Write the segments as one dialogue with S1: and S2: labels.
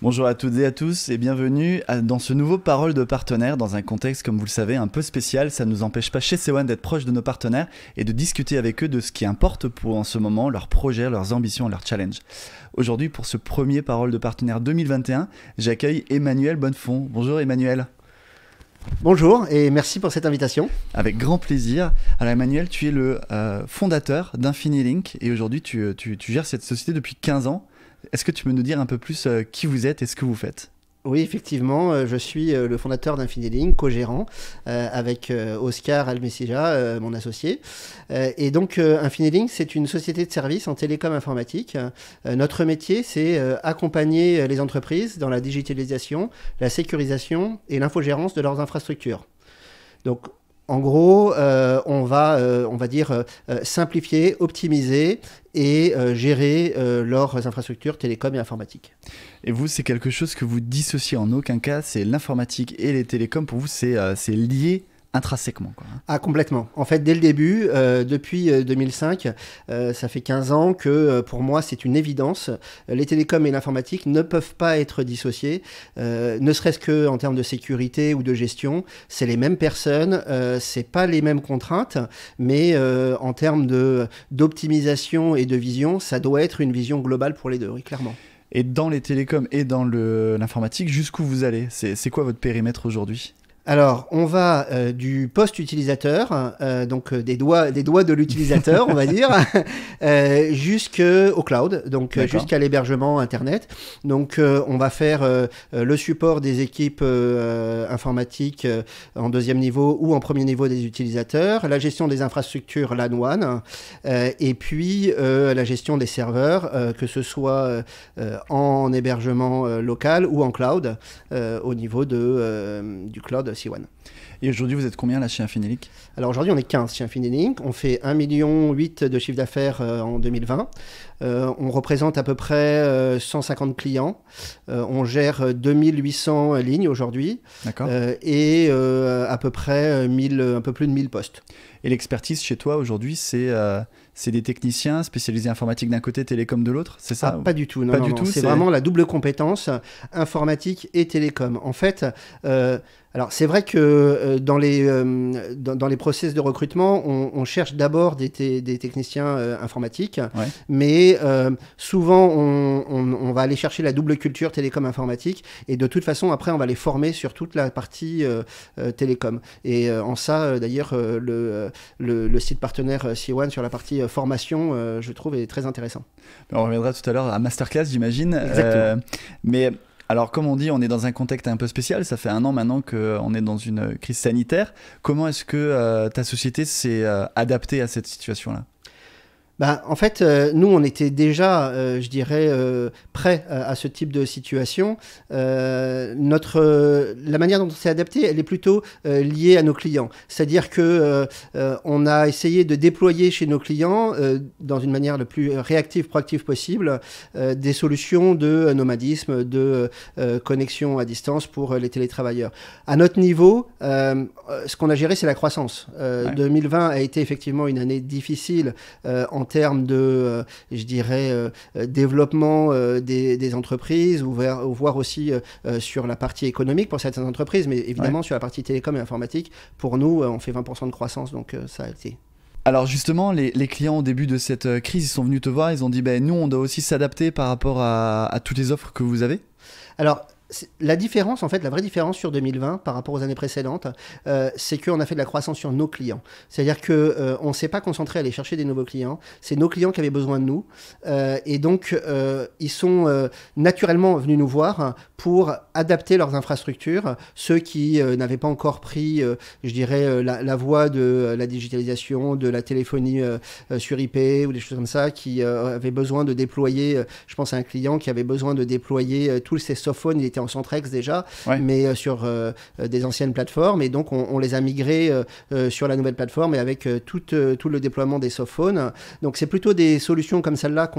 S1: Bonjour à toutes et à tous et bienvenue dans ce nouveau Parole de partenaire dans un contexte, comme vous le savez, un peu spécial. Ça ne nous empêche pas chez C1 d'être proche de nos partenaires et de discuter avec eux de ce qui importe pour en ce moment, leurs projets, leurs ambitions, leurs challenges. Aujourd'hui, pour ce premier Parole de partenaire 2021, j'accueille Emmanuel Bonnefond. Bonjour Emmanuel.
S2: Bonjour et merci pour cette invitation.
S1: Avec grand plaisir. Alors Emmanuel, tu es le fondateur d'Infinilink et aujourd'hui tu gères cette société depuis 15 ans. Est-ce que tu peux nous dire un peu plus qui vous êtes et ce que vous faites ?
S2: Oui, effectivement, je suis le fondateur d'Infinilink, co-gérant, avec Oscar Almesija, mon associé. Et donc, Infinilink, c'est une société de services en télécom informatique. Notre métier, c'est accompagner les entreprises dans la digitalisation, la sécurisation et l'infogérance de leurs infrastructures. Donc, en gros, on va dire simplifier, optimiser et gérer leurs infrastructures télécom et informatiques.
S1: Et vous, c'est quelque chose que vous dissociez en aucun cas, c'est l'informatique et les télécoms, pour vous, c'est lié intrinsèquement, quoi.
S2: Ah, complètement. En fait, dès le début, depuis 2005, ça fait 15 ans que pour moi, c'est une évidence. Les télécoms et l'informatique ne peuvent pas être dissociés, ne serait-ce qu'en termes de sécurité ou de gestion. C'est les mêmes personnes, c'est pas les mêmes contraintes, mais en termes d'optimisation et de vision, ça doit être une vision globale pour les deux, oui, clairement.
S1: Et dans les télécoms et dans l'informatique, jusqu'où vous allez ? C'est quoi votre périmètre aujourd'hui ?
S2: Alors, on va du post-utilisateur, donc des doigts de l'utilisateur, on va dire, jusqu'au cloud, donc jusqu'à l'hébergement Internet. Donc, on va faire le support des équipes informatiques en deuxième niveau ou en premier niveau des utilisateurs, la gestion des infrastructures LAN WAN, et puis la gestion des serveurs, que ce soit en hébergement local ou en cloud, au niveau du cloud C1.
S1: Et aujourd'hui, vous êtes combien là chez Infinilink ?
S2: Alors aujourd'hui, on est 15 chez Infinilink. On fait 1,8 million de chiffre d'affaires en 2020. On représente à peu près 150 clients. On gère 2800 lignes aujourd'hui.
S1: D'accord.
S2: Et à peu près un peu plus de 1000 postes.
S1: Et l'expertise chez toi aujourd'hui, c'est des techniciens spécialisés informatique d'un côté, télécom de l'autre, c'est ça ?
S2: Pas du tout, non. C'est vraiment la double compétence, informatique et télécom. En fait, alors c'est vrai que dans les process de recrutement, on cherche d'abord des techniciens informatiques, ouais. Mais souvent on va aller chercher la double culture télécom-informatique et de toute façon après on va les former sur toute la partie télécom. Et en ça d'ailleurs le site partenaire C1 sur la partie formation, je trouve, est très intéressant.
S1: On reviendra tout à l'heure à Masterclass, j'imagine.
S2: Exactement.
S1: Mais alors, comme on dit, on est dans un contexte un peu spécial. Ça fait 1 an maintenant qu'on est dans une crise sanitaire. Comment est-ce que ta société s'est adaptée à cette situation-là ?
S2: En fait, nous, on était déjà, je dirais, prêts à ce type de situation. La manière dont on s'est adapté, elle est plutôt liée à nos clients. C'est-à-dire que on a essayé de déployer chez nos clients, dans une manière le plus réactive, proactive possible, des solutions de nomadisme, de connexion à distance pour les télétravailleurs. À notre niveau, ce qu'on a géré, c'est la croissance. Ouais. 2020 a été effectivement une année difficile en termes de, je dirais, développement des entreprises, ou voire aussi sur la partie économique pour certaines entreprises, mais évidemment, ouais, sur la partie télécom et informatique, pour nous, on fait 20% de croissance, donc ça a été...
S1: Alors justement, les clients au début de cette crise, ils sont venus te voir, ils ont dit nous, on doit aussi s'adapter par rapport à toutes les offres que vous avez ?
S2: Alors, la différence, en fait, la vraie différence sur 2020 par rapport aux années précédentes, c'est qu'on a fait de la croissance sur nos clients. C'est-à-dire qu'on ne s'est pas concentré à aller chercher des nouveaux clients. C'est nos clients qui avaient besoin de nous. Et donc, ils sont naturellement venus nous voir pour adapter leurs infrastructures. Ceux qui n'avaient pas encore pris, je dirais, la voie de la digitalisation, de la téléphonie sur IP ou des choses comme ça, qui avaient besoin de déployer, je pense à un client qui avait besoin de déployer tous ces softphones. Il était étaient en Centrex déjà,
S1: Ouais.
S2: mais sur des anciennes plateformes. Et donc, on les a migrés sur la nouvelle plateforme et avec tout le déploiement des softphones. Donc, c'est plutôt des solutions comme celle-là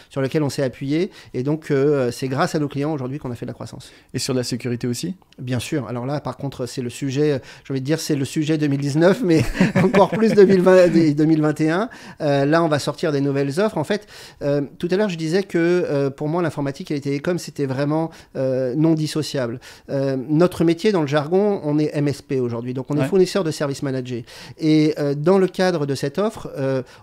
S2: sur lesquelles on s'est appuyé. Et donc, c'est grâce à nos clients aujourd'hui qu'on a fait de la croissance.
S1: Et sur la sécurité aussi?
S2: Bien sûr. Alors là, par contre, c'est le sujet, j'ai envie de dire, c'est le sujet 2019, mais encore plus 2020 et 2021. Là, on va sortir des nouvelles offres. En fait, tout à l'heure, je disais que pour moi, l'informatique et les télécoms, c'était vraiment non dissociable. Notre métier, dans le jargon, on est MSP aujourd'hui. Donc, on est fournisseur de services managés. Et dans le cadre de cette offre,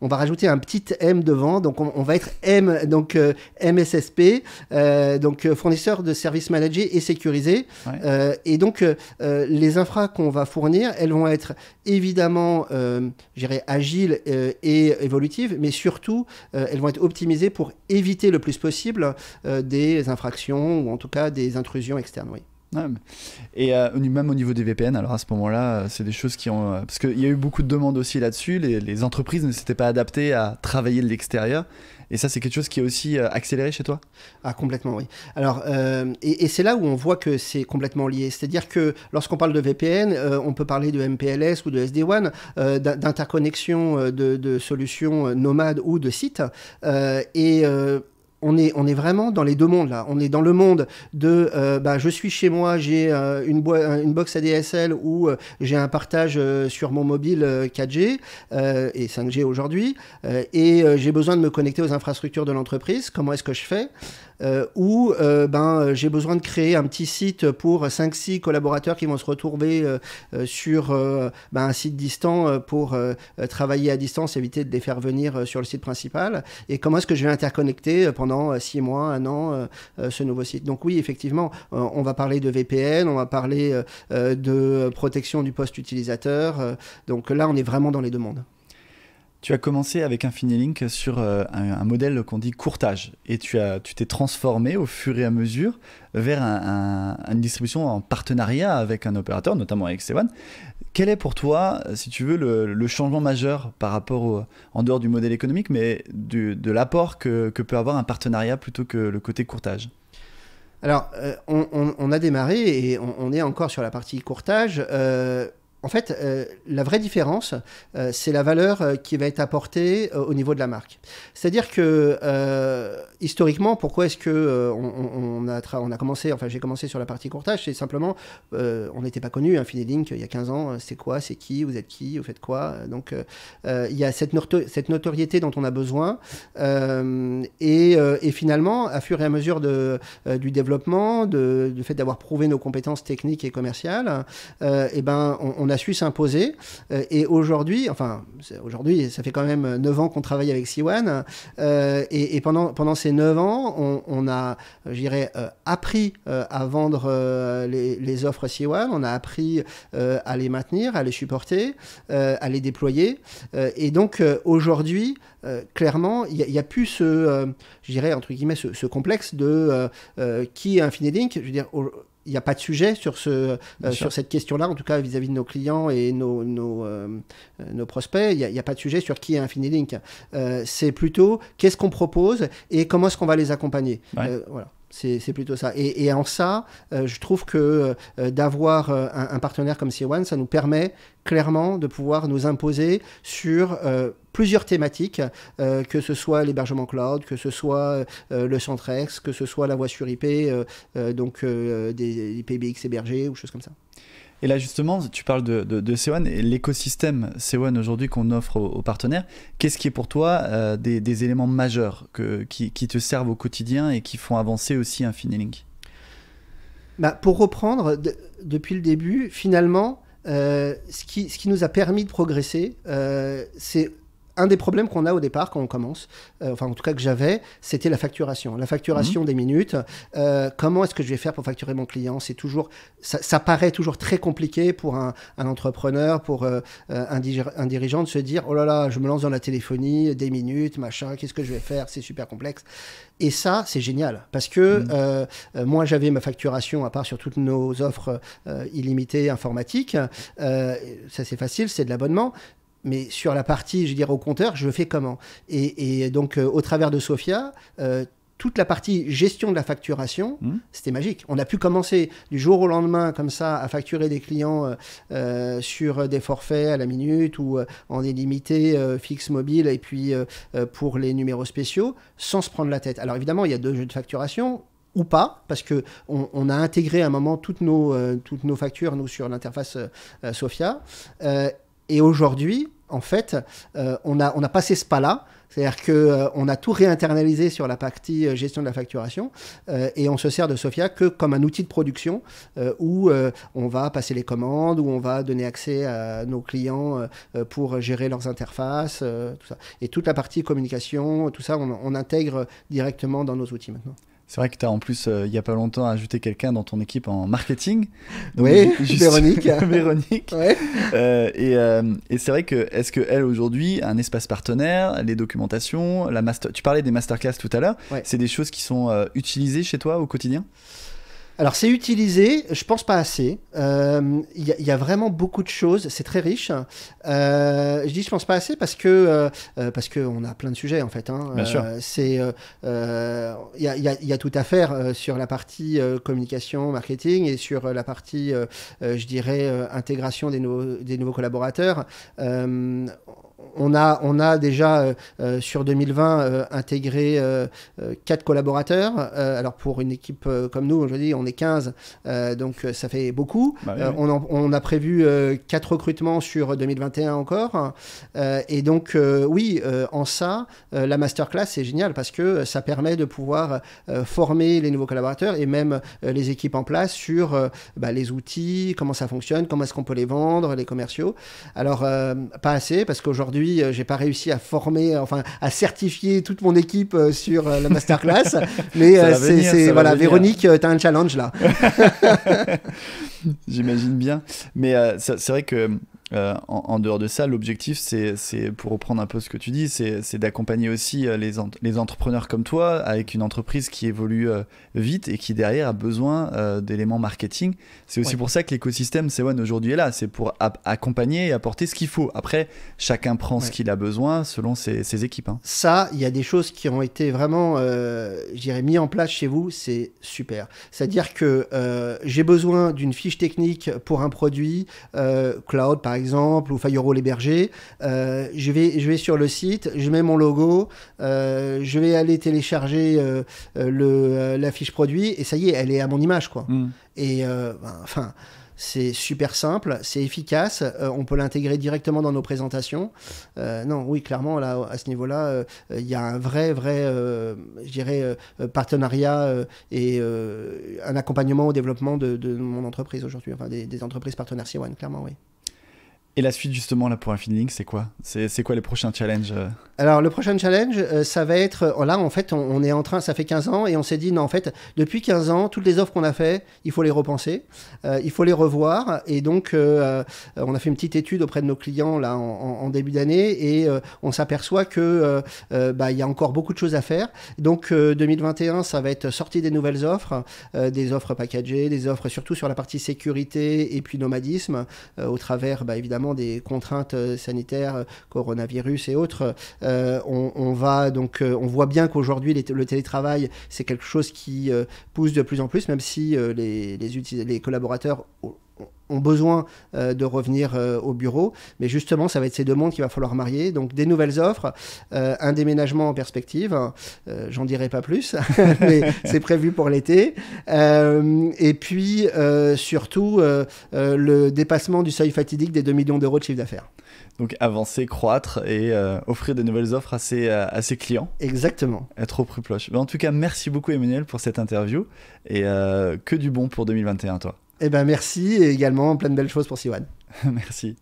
S2: on va rajouter un petit M devant. Donc, on va être M, donc MSSP, donc fournisseur de services managés et sécurisés. Ouais. Et donc, les infras qu'on va fournir, elles vont être évidemment, je dirais, agiles et évolutives, mais surtout, elles vont être optimisées pour éviter le plus possible des infractions ou en tout cas des intrusions externes. Oui.
S1: Ouais, et même au niveau des VPN, alors à ce moment-là, c'est des choses qui ont... parce qu'il y a eu beaucoup de demandes aussi là-dessus, les entreprises ne s'étaient pas adaptées à travailler de l'extérieur, et ça c'est quelque chose qui est aussi accéléré chez toi?
S2: Ah, complètement, oui. Alors, et c'est là où on voit que c'est complètement lié, c'est-à-dire que lorsqu'on parle de VPN, on peut parler de MPLS ou de SD-WAN, d'interconnexion de solutions nomades ou de sites, on est vraiment dans les deux mondes là. On est dans le monde de je suis chez moi, j'ai une box ADSL où j'ai un partage sur mon mobile 4G et 5G aujourd'hui et j'ai besoin de me connecter aux infrastructures de l'entreprise. Comment est-ce que je fais? J'ai besoin de créer un petit site pour 5-6 collaborateurs qui vont se retrouver sur un site distant pour travailler à distance, éviter de les faire venir sur le site principal. Et comment est-ce que je vais interconnecter pendant 6 mois, 1 an, ce nouveau site? Donc oui, effectivement, on va parler de VPN, on va parler de protection du poste utilisateur. Donc là, on est vraiment dans les deux mondes.
S1: Tu as commencé avec Infinilink sur un modèle qu'on dit courtage et tu t'es transformé au fur et à mesure vers une distribution en partenariat avec un opérateur, notamment avec C1. Quel est pour toi, si tu veux, le changement majeur par rapport en dehors du modèle économique, mais de l'apport que peut avoir un partenariat plutôt que le côté courtage?
S2: Alors, on a démarré et on est encore sur la partie courtage. En fait, la vraie différence, c'est la valeur qui va être apportée au niveau de la marque. C'est-à-dire que, historiquement, pourquoi est-ce que on a commencé, enfin j'ai commencé sur la partie courtage, c'est simplement, on n'était pas connu, Infinilink, il y a 15 ans, c'est quoi, c'est qui, vous êtes qui, vous faites quoi? Donc, il y a cette notoriété dont on a besoin. Et finalement, à fur et à mesure du développement, du fait d'avoir prouvé nos compétences techniques et commerciales, on a su s'imposer et aujourd'hui, ça fait quand même 9 ans qu'on travaille avec C1 et pendant ces 9 ans, on a, je dirais, appris à vendre les offres C1, on a appris à les maintenir, à les supporter, à les déployer et donc aujourd'hui, clairement, il n'y a plus je dirais, entre guillemets, ce complexe de qui est Infinilink. Je veux dire, il n'y a pas de sujet sur cette question-là, en tout cas vis-à-vis de nos clients et nos prospects. Il n'y a pas de sujet sur qui est Infinilink. C'est plutôt qu'est-ce qu'on propose et comment est-ce qu'on va les accompagner. Ouais. Voilà. C'est plutôt ça. Et en ça, je trouve que d'avoir un partenaire comme C1, ça nous permet clairement de pouvoir nous imposer sur plusieurs thématiques, que ce soit l'hébergement cloud, que ce soit le Centrex, que ce soit la voix sur IP, donc des IPBX hébergés ou choses comme ça.
S1: Et là justement, tu parles de C1 et l'écosystème C1 aujourd'hui qu'on offre aux partenaires. Qu'est-ce qui est pour toi des éléments majeurs qui te servent au quotidien et qui font avancer aussi Infinilink?
S2: Pour reprendre, depuis le début, finalement, ce qui nous a permis de progresser, c'est un des problèmes qu'on a au départ quand on commence, enfin en tout cas que j'avais, c'était la facturation. La facturation des minutes. Comment est-ce que je vais faire pour facturer mon client? C'est toujours, ça paraît toujours très compliqué pour un entrepreneur, pour un dirigeant de se dire oh là là, je me lance dans la téléphonie, des minutes, machin, qu'est-ce que je vais faire? C'est super complexe. Et ça, c'est génial parce que moi, j'avais ma facturation à part sur toutes nos offres illimitées informatiques. Ça, c'est facile, c'est de l'abonnement. Mais sur la partie, je dirais, au compteur, je le fais comment? Et donc, au travers de Sophia, toute la partie gestion de la facturation, c'était magique. On a pu commencer du jour au lendemain comme ça à facturer des clients sur des forfaits à la minute ou en illimité fixe mobile et puis pour les numéros spéciaux sans se prendre la tête. Alors évidemment, il y a 2 jeux de facturation ou pas, parce qu'on a intégré à un moment toutes nos factures nous, sur l'interface Sophia. Et aujourd'hui, en fait, on a passé ce pas-là. C'est-à-dire qu'on a tout réinternalisé sur la partie gestion de la facturation et on se sert de Sophia que comme un outil de production où on va passer les commandes, où on va donner accès à nos clients pour gérer leurs interfaces, tout ça. Et toute la partie communication, tout ça, on intègre directement dans nos outils maintenant.
S1: C'est vrai que tu as en plus, il n'y a pas longtemps, ajouté quelqu'un dans ton équipe en marketing.
S2: Donc, oui, Véronique.
S1: Véronique.
S2: Ouais.
S1: Et c'est vrai que, est-ce qu'elle, aujourd'hui, a un espace partenaire, les documentations, tu parlais des masterclass tout à l'heure, c'est des choses qui sont utilisées chez toi au quotidien ?
S2: Alors c'est utilisé, je pense pas assez. Y a vraiment beaucoup de choses, c'est très riche. Je dis je pense pas assez parce que on a plein de sujets en fait.
S1: Bien sûr.
S2: Y a tout à faire sur la partie communication, marketing et sur la partie, je dirais, intégration des nouveaux collaborateurs. On a déjà sur 2020 intégré 4 collaborateurs. Alors pour une équipe comme nous, aujourd'hui on est 15, donc ça fait beaucoup. Bah, oui. On a prévu 4 recrutements sur 2021 encore. Et donc oui, en ça, la masterclass c'est génial parce que ça permet de pouvoir former les nouveaux collaborateurs et même les équipes en place sur les outils, comment ça fonctionne, comment est-ce qu'on peut les vendre, les commerciaux. Alors pas assez parce qu'aujourd'hui j'ai pas réussi à former, à certifier toute mon équipe sur la masterclass, mais voilà, Véronique, tu as un challenge là.
S1: J'imagine bien, mais c'est vrai que en dehors de ça, l'objectif, c'est pour reprendre un peu ce que tu dis, c'est d'accompagner aussi les entrepreneurs comme toi, avec une entreprise qui évolue vite et qui derrière a besoin d'éléments marketing. C'est aussi pour ça que l'écosystème C1 aujourd'hui est là, c'est pour accompagner et apporter ce qu'il faut. Après, chacun prend ce qu'il a besoin selon ses équipes. Hein.
S2: Ça, il y a des choses qui ont été vraiment, je dirais, mis en place chez vous, c'est super. C'est-à-dire que j'ai besoin d'une fiche technique pour un produit, cloud par exemple, ou Firewall hébergé. Je vais sur le site, je mets mon logo, je vais aller télécharger la fiche produit, et ça y est, elle est à mon image, quoi. Et c'est super simple, c'est efficace, on peut l'intégrer directement dans nos présentations. Non, oui, clairement, là, à ce niveau-là, il y a un vrai, je dirais, partenariat et un accompagnement au développement de mon entreprise aujourd'hui, des entreprises partenaires C1, clairement, oui.
S1: Et la suite justement là pour Infinilink, c'est quoi ? C'est quoi les prochains challenges ?
S2: Alors le prochain challenge, ça va être, là en fait on est en train, ça fait 15 ans et on s'est dit non en fait depuis 15 ans, toutes les offres qu'on a fait, il faut les repenser, il faut les revoir et donc on a fait une petite étude auprès de nos clients là en début d'année et on s'aperçoit que il y a encore beaucoup de choses à faire. Donc 2021 ça va être sortie des nouvelles offres, des offres packagées, des offres surtout sur la partie sécurité et puis nomadisme au travers évidemment des contraintes sanitaires, coronavirus et autres. On voit bien qu'aujourd'hui le télétravail c'est quelque chose qui pousse de plus en plus, même si les collaborateurs ont besoin de revenir au bureau, mais justement ça va être ces 2 mondes qu'il va falloir marier, donc des nouvelles offres, un déménagement en perspective, j'en dirai pas plus mais c'est prévu pour l'été, et puis surtout le dépassement du seuil fatidique des 2 millions d'euros de chiffre d'affaires.
S1: Donc avancer, croître et offrir de nouvelles offres à ses clients.
S2: Exactement.
S1: Être au plus proche. En tout cas, merci beaucoup Emmanuel pour cette interview et que du bon pour 2021 toi.
S2: Eh ben merci et également plein de belles choses pour C1.
S1: Merci.